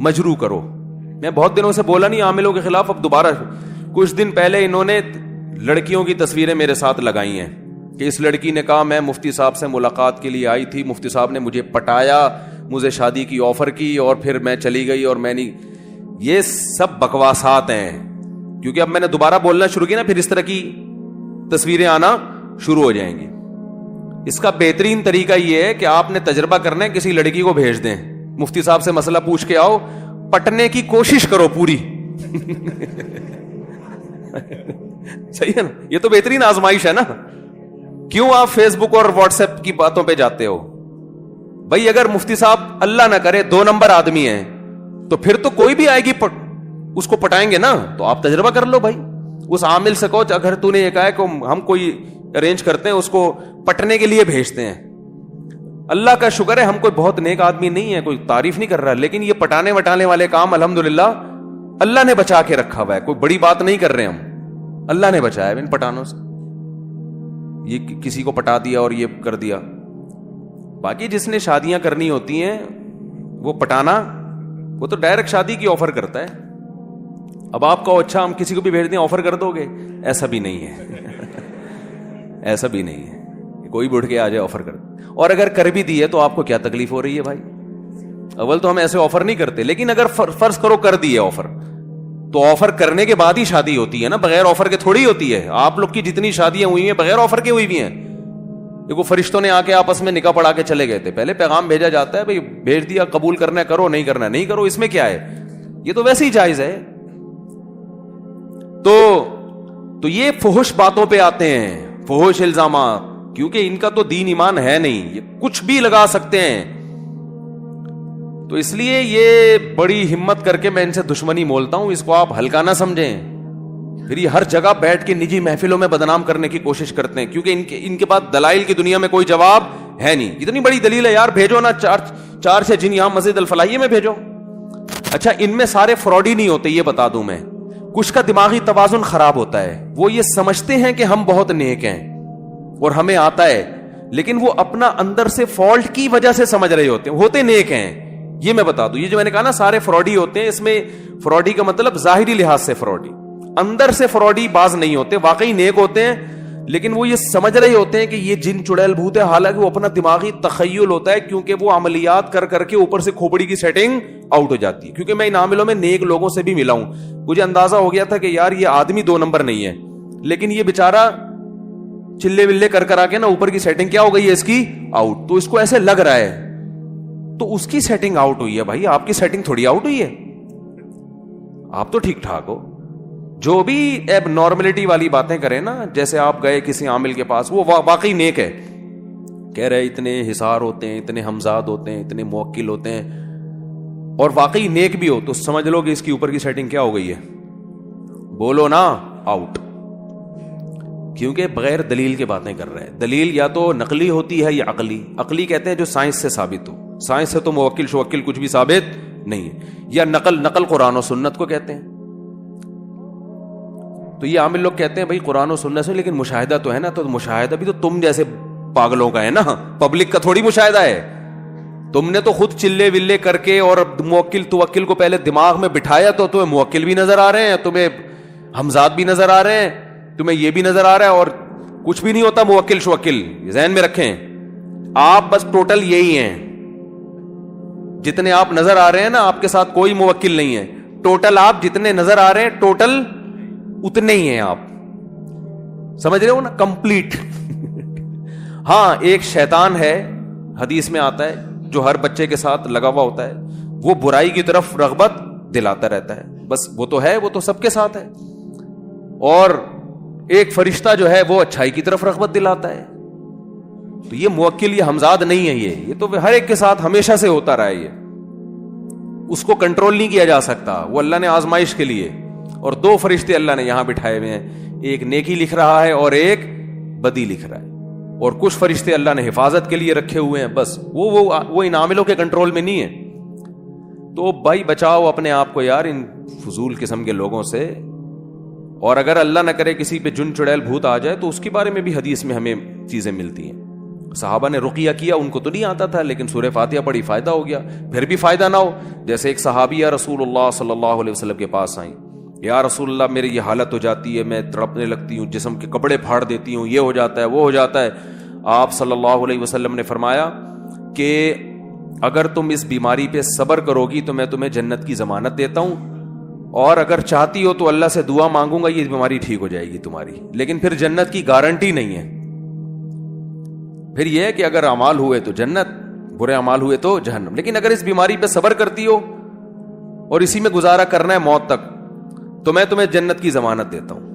مجروح کرو. میں بہت دنوں سے بولا نہیں عاملوں کے خلاف, اب دوبارہ کچھ دن پہلے انہوں نے لڑکیوں کی تصویریں میرے ساتھ لگائی ہیں کہ اس لڑکی نے کہا میں مفتی صاحب سے ملاقات کے لیے آئی تھی, مفتی صاحب نے مجھے پٹایا, مجھے شادی کی آفر کی اور پھر میں چلی گئی اور میں نہیں. یہ سب بکواسات ہیں, کیونکہ اب میں نے دوبارہ بولنا شروع کیا نا, پھر اس طرح کی تصویریں آنا شروع ہو جائیں گی. اس کا بہترین طریقہ یہ ہے کہ آپ نے تجربہ کرنا ہے, کسی لڑکی کو بھیج دیں, مفتی صاحب سے مسئلہ پوچھ کے آؤ, پٹنے کی کوشش کرو پوری. صحیح ہے نا, یہ تو بہترین آزمائش ہے نا. کیوں آپ فیس بک اور واٹس ایپ کی باتوں پہ جاتے ہو بھائی؟ اگر مفتی صاحب اللہ نہ کرے 2 نمبر آدمی ہیں تو پھر تو کوئی بھی آئے گی اس کو پٹائیں گے نا. تو آپ تجربہ کر لو بھائی, اس عامل سے کہو اگر تو نے یہ کہا ہے کہ ہم کوئی ارینج کرتے ہیں, اس کو پٹنے کے لیے بھیجتے ہیں. اللہ کا شکر ہے ہم کوئی بہت نیک آدمی نہیں ہے, کوئی تعریف نہیں کر رہا, لیکن یہ پٹانے وٹانے والے کام الحمدللہ اللہ نے بچا کے رکھا ہوا ہے. کوئی بڑی بات نہیں کر رہے ہم, اللہ نے بچایا ہے ان پٹانوں سے. یہ کسی کو پٹا دیا اور یہ کر دیا. باقی جس نے شادیاں کرنی ہوتی ہیں وہ پٹانا, وہ تو ڈائریکٹ شادی کی آفر کرتا ہے. اب آپ کہو اچھا ہم کسی کو بھی بھیج دیں آفر کر دو گے, ایسا بھی نہیں ہے. ایسا بھی نہیں ہے, کوئی بھی اٹھ کے آ جائے آفر کر. اور اگر کر بھی دی ہے تو آپ کو کیا تکلیف ہو رہی ہے بھائی؟ اول تو ہم ایسے آفر نہیں کرتے, لیکن اگر فرض کرو کر دی ہے آفر, تو آفر کرنے کے بعد ہی شادی ہوتی ہے نا, بغیر آفر کے تھوڑی ہوتی ہے. آپ لوگ کی جتنی شادیاں ہوئی ہیں بغیر آفر کے ہوئی بھی ہیں. دیکھو فرشتوں نے آ کے آپس میں نکاح پڑھا کے چلے گئے تھے, پہلے پیغام بھیجا جاتا ہے, بھائی بھیج دیا, قبول کرنا ہے کرو, نہیں کرنا نہیں کرو, اس میں کیا ہے, یہ تو ویسے ہی جائز ہے. تو یہ فحش باتوں پہ آتے ہیں, فحش الزامات, کیونکہ ان کا تو دین ایمان ہے نہیں, یہ کچھ بھی لگا سکتے ہیں. تو اس لیے یہ بڑی ہمت کر کے میں ان سے دشمنی مولتا ہوں, اس کو آپ ہلکا نہ سمجھیں. پھر یہ ہر جگہ بیٹھ کے نجی محفلوں میں بدنام کرنے کی کوشش کرتے ہیں, کیونکہ ان کے پاس دلائل کی دنیا میں کوئی جواب ہے نہیں. اتنی بڑی دلیل ہے یار, بھیجو نا 4 جن یہاں مسجد الفلاحیہ میں بھیجو. اچھا ان میں سارے فراڈی نہیں ہوتے, یہ بتا دوں میں. کچھ کا دماغی توازن خراب ہوتا ہے, وہ یہ سمجھتے ہیں کہ ہم بہت نیک ہیں اور ہمیں آتا ہے, لیکن وہ اپنا اندر سے فالٹ کی وجہ سے سمجھ رہے ہوتے نیک ہیں. یہ میں بتا دوں, یہ جو میں نے کہا نا سارے فراڈی ہوتے ہیں, اس میں فراڈی کا مطلب ظاہری لحاظ سے فراڈی, اندر سے فراڈی باز نہیں ہوتے, واقعی نیک ہوتے ہیں, لیکن وہ یہ سمجھ رہے ہوتے ہیں کہ یہ جن چڑیل بھوت ہے, حالانکہ وہ اپنا دماغی تخیل ہوتا ہے, کیونکہ وہ عملیات کر کے اوپر سے کھوپڑی کی سیٹنگ آؤٹ ہو جاتی ہے. کیونکہ میں ان عاملوں میں نیک لوگوں سے بھی ملا ہوں, مجھے اندازہ ہو گیا تھا کہ یار یہ آدمی 2 نمبر نہیں ہے, لیکن یہ بیچارہ چلے ولے کر آ کے نا اوپر کی سیٹنگ کیا ہو گئی ہے اس کی آؤٹ, تو اس کو ایسے لگ رہا ہے, تو اس کی سیٹنگ آؤٹ ہوئی ہے. بھائی آپ کی سیٹنگ تھوڑی آؤٹ ہوئی ہے, آپ تو ٹھیک ٹھاک ہو. جو بھی ایب نارملٹی والی باتیں کریں نا, جیسے آپ گئے کسی عامل کے پاس, وہ واقعی نیک ہے, کہہ رہے اتنے حصار ہوتے ہیں, اتنے حمزاد ہوتے ہیں, اتنے موکل ہوتے ہیں, اور واقعی نیک بھی ہو, تو سمجھ لو کہ اس کی اوپر کی سیٹنگ کیا ہو گئی ہے, بولو نا آؤٹ. کیونکہ بغیر دلیل کے باتیں کر رہے ہیں. دلیل یا تو نقلی ہوتی ہے یا عقلی. عقلی کہتے ہیں جو سائنس سے ثابت ہو, سائنس سے تو موکل شوکل کچھ بھی ثابت نہیں ہے. یا نقل قرآن و سنت کو کہتے ہیں. تو یہ عامل لوگ کہتے ہیں بھائی قرآن و سنت سے, لیکن مشاہدہ تو ہے نا, تو مشاہدہ بھی تو تم جیسے پاگلوں کا ہے نا, پبلک کا تھوڑی مشاہدہ ہے. تم نے تو خود چلے ولے کر کے اور موکل توکل کو پہلے دماغ میں بٹھایا, تو تمہیں موکل بھی نظر آ رہے ہیں, تمہیں حمزات بھی نظر آ رہے ہیں, تمہیں یہ بھی نظر آ رہا ہے, اور کچھ بھی نہیں ہوتا موکل شوکل. ذہن میں رکھیں, آپ بس ٹوٹل یہی ہیں. جتنے آپ نظر آ رہے ہیں نا, آپ کے ساتھ کوئی موکل نہیں ہے. ٹوٹل آپ جتنے نظر آ رہے ہیں ٹوٹل اتنے ہی ہیں آپ, سمجھ رہے ہو نا, کمپلیٹ. ہاں ایک شیطان ہے, حدیث میں آتا ہے, جو ہر بچے کے ساتھ لگا ہوا ہوتا ہے, وہ برائی کی طرف رغبت دلاتا رہتا ہے. بس وہ تو ہے, وہ تو سب کے ساتھ ہے. اور ایک فرشتہ جو ہے وہ اچھائی کی طرف رغبت دلاتا ہے. تو یہ موکل, یہ حمزاد نہیں ہے, یہ تو ہر ایک کے ساتھ ہمیشہ سے ہوتا رہا ہے. یہ اس کو کنٹرول نہیں کیا جا سکتا, وہ اللہ نے آزمائش کے لیے. اور 2 فرشتے اللہ نے یہاں بٹھائے ہوئے ہیں, ایک نیکی لکھ رہا ہے اور ایک بدی لکھ رہا ہے. اور کچھ فرشتے اللہ نے حفاظت کے لیے رکھے ہوئے ہیں, بس وہ ان عاملوں کے کنٹرول میں نہیں ہے. تو بھائی بچاؤ اپنے آپ کو یار ان فضول قسم کے لوگوں سے. اور اگر اللہ نہ کرے کسی پہ جن چڑیل بھوت آ جائے, تو اس کے بارے میں بھی حدیث میں ہمیں چیزیں ملتی ہیں. صحابہ نے رقیہ کیا, ان کو تو نہیں آتا تھا, لیکن سورہ فاتحہ پڑھی, فائدہ ہو گیا. پھر بھی فائدہ نہ ہو, جیسے ایک صحابیہ رسول اللہ صلی اللہ علیہ وسلم کے پاس آئیں, یا رسول اللہ میری یہ حالت ہو جاتی ہے, میں تڑپنے لگتی ہوں, جسم کے کپڑے پھاڑ دیتی ہوں, یہ ہو جاتا ہے, وہ ہو جاتا ہے. آپ صلی اللہ علیہ وسلم نے فرمایا کہ اگر تم اس بیماری پہ صبر کرو گی تو میں تمہیں جنت کی ضمانت دیتا ہوں, اور اگر چاہتی ہو تو اللہ سے دعا مانگوں گا یہ بیماری ٹھیک ہو جائے گی تمہاری, لیکن پھر جنت کی گارنٹی نہیں ہے. پھر یہ ہے کہ اگر اعمال ہوئے تو جنت, برے اعمال ہوئے تو جہنم. لیکن اگر اس بیماری پہ صبر کرتی ہو اور اسی میں گزارا کرنا ہے موت تک, تو میں تمہیں جنت کی ضمانت دیتا ہوں.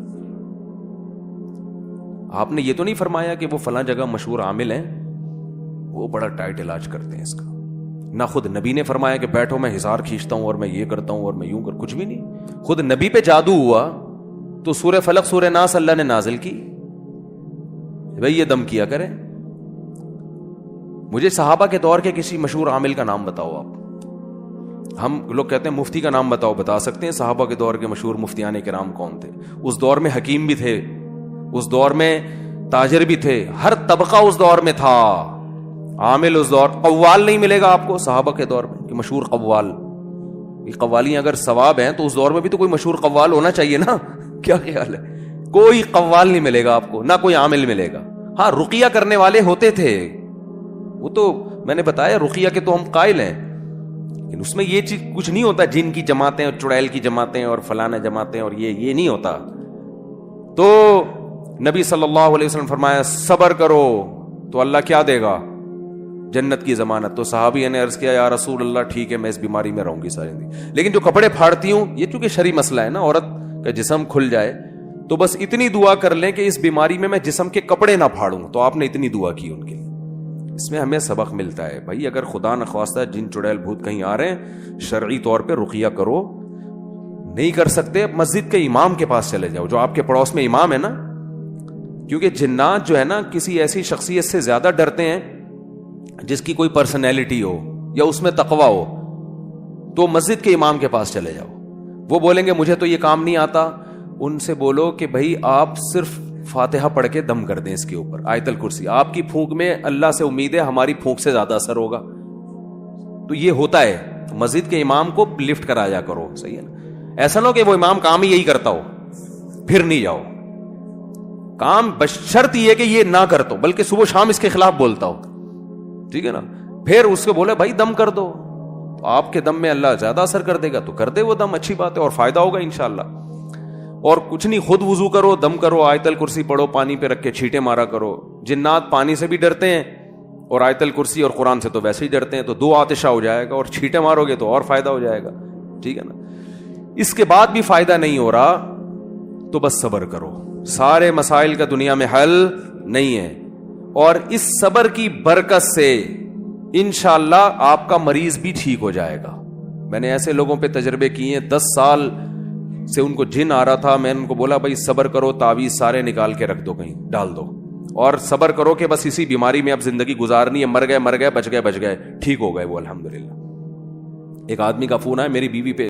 آپ نے یہ تو نہیں فرمایا کہ وہ فلاں جگہ مشہور عامل ہیں, وہ بڑا ٹائٹ علاج کرتے ہیں اس کا. نہ خود نبی نے فرمایا کہ بیٹھو میں ہزار کھینچتا ہوں اور میں یہ کرتا ہوں اور میں یوں کچھ بھی نہیں. خود نبی پہ جادو ہوا تو سورہ فلق سورہ ناس اللہ نے نازل کی, بھئی یہ دم کیا کریں. مجھے صحابہ کے دور کے کسی مشہور عامل کا نام بتاؤ آپ. ہم لوگ کہتے ہیں مفتی کا نام بتاؤ, بتا سکتے ہیں صحابہ کے دور کے مشہور مفتیان کرام کون تھے؟ اس دور میں حکیم بھی تھے, اس دور میں تاجر بھی تھے, ہر طبقہ اس دور میں تھا. عامل اس دور, قوال نہیں ملے گا آپ کو صحابہ کے دور میں کہ مشہور قوال. قوالیاں اگر ثواب ہیں تو اس دور میں بھی تو کوئی مشہور قوال ہونا چاہیے نا. کیا خیال ہے؟ کوئی قوال نہیں ملے گا آپ کو, نہ کوئی عامل ملے گا. ہاں رقیہ کرنے والے ہوتے تھے, وہ تو میں نے بتایا رقیہ کے تو ہم قائل ہیں, لیکن اس میں یہ چیز کچھ نہیں ہوتا, جن کی جماعتیں اور چڑیل کی جماعتیں اور فلانا جماعتیں اور یہ نہیں ہوتا. تو نبی صلی اللہ علیہ وسلم فرمایا صبر کرو تو اللہ کیا دے گا؟ جنت کی ضمانت. تو صحابی نے عرض کیا یا رسول اللہ ٹھیک ہے میں اس بیماری میں رہوں گی ساری زندگی, لیکن جو کپڑے پھاڑتی ہوں, یہ چونکہ شرعی مسئلہ ہے نا, عورت کا جسم کھل جائے تو بس اتنی دعا کر لیں کہ اس بیماری میں جسم کے کپڑے نہ پھاڑوں. تو آپ نے اتنی دعا کی ان کے لیے. اس میں ہمیں سبق ملتا ہے بھائی, اگر خدا نخواستہ جن چڑیل بھوت کہیں آ رہے ہیں, شرعی طور پہ رقیہ کرو. نہیں کر سکتے مسجد کے امام کے پاس چلے جاؤ, جو آپ کے پڑوس میں امام ہے نا, کیونکہ جنات جو ہے نا کسی ایسی شخصیت سے زیادہ ڈرتے ہیں جس کی کوئی پرسنالٹی ہو یا اس میں تقوی ہو. تو مسجد کے امام کے پاس چلے جاؤ, وہ بولیں گے مجھے تو یہ کام نہیں آتا. ان سے بولو کہ بھائی آپ صرف فاتحہ پڑھ کے دم کر دیں اس کے اوپر, آیت الکرسی. آپ کی پھونک میں اللہ سے امید ہے ہماری پھونک سے زیادہ اثر ہوگا. تو یہ ہوتا ہے, مسجد کے امام کو لفٹ کرایا کرو, صحیح ہے نا. ایسا نہ ہو کہ وہ امام کام ہی یہی کرتا ہو پھر نہیں جاؤ. کام بشرط یہ کہ یہ نہ کرتا ہو, بلکہ صبح شام اس کے خلاف بولتا ہو, ٹھیک ہے نا. پھر اس کو بولے بھائی دم کر دو, تو آپ کے دم میں اللہ زیادہ اثر کر دے گا تو کر دے وہ دم, اچھی بات ہے, اور فائدہ ہوگا انشاءاللہ. اور کچھ نہیں, خود وضو کرو, دم کرو, آیت الکرسی پڑھو, پانی پہ رکھ کے چھینٹے مارا کرو. جنات پانی سے بھی ڈرتے ہیں اور آیت الکرسی اور قرآن سے تو ویسے ہی ڈرتے ہیں, تو 2 آتشہ ہو جائے گا, اور چھینٹے مارو گے تو اور فائدہ ہو جائے گا, ٹھیک ہے نا. اس کے بعد بھی فائدہ نہیں ہو رہا تو بس صبر کرو. سارے مسائل کا دنیا میں حل نہیں ہے, اور اس صبر کی برکت سے انشاءاللہ آپ کا مریض بھی ٹھیک ہو جائے گا. میں نے ایسے لوگوں پہ تجربے کیے ہیں, 10 سال سے ان کو جن آ رہا تھا, میں نے ان کو بولا بھائی صبر کرو, تعویذ سارے نکال کے رکھ دو, کہیں ڈال دو, اور صبر کرو کہ بس اسی بیماری میں اب زندگی گزارنی ہے, مر گئے, بچ گئے, ٹھیک ہو گئے وہ الحمدللہ. ایک آدمی کا فون آیا, میری بیوی پہ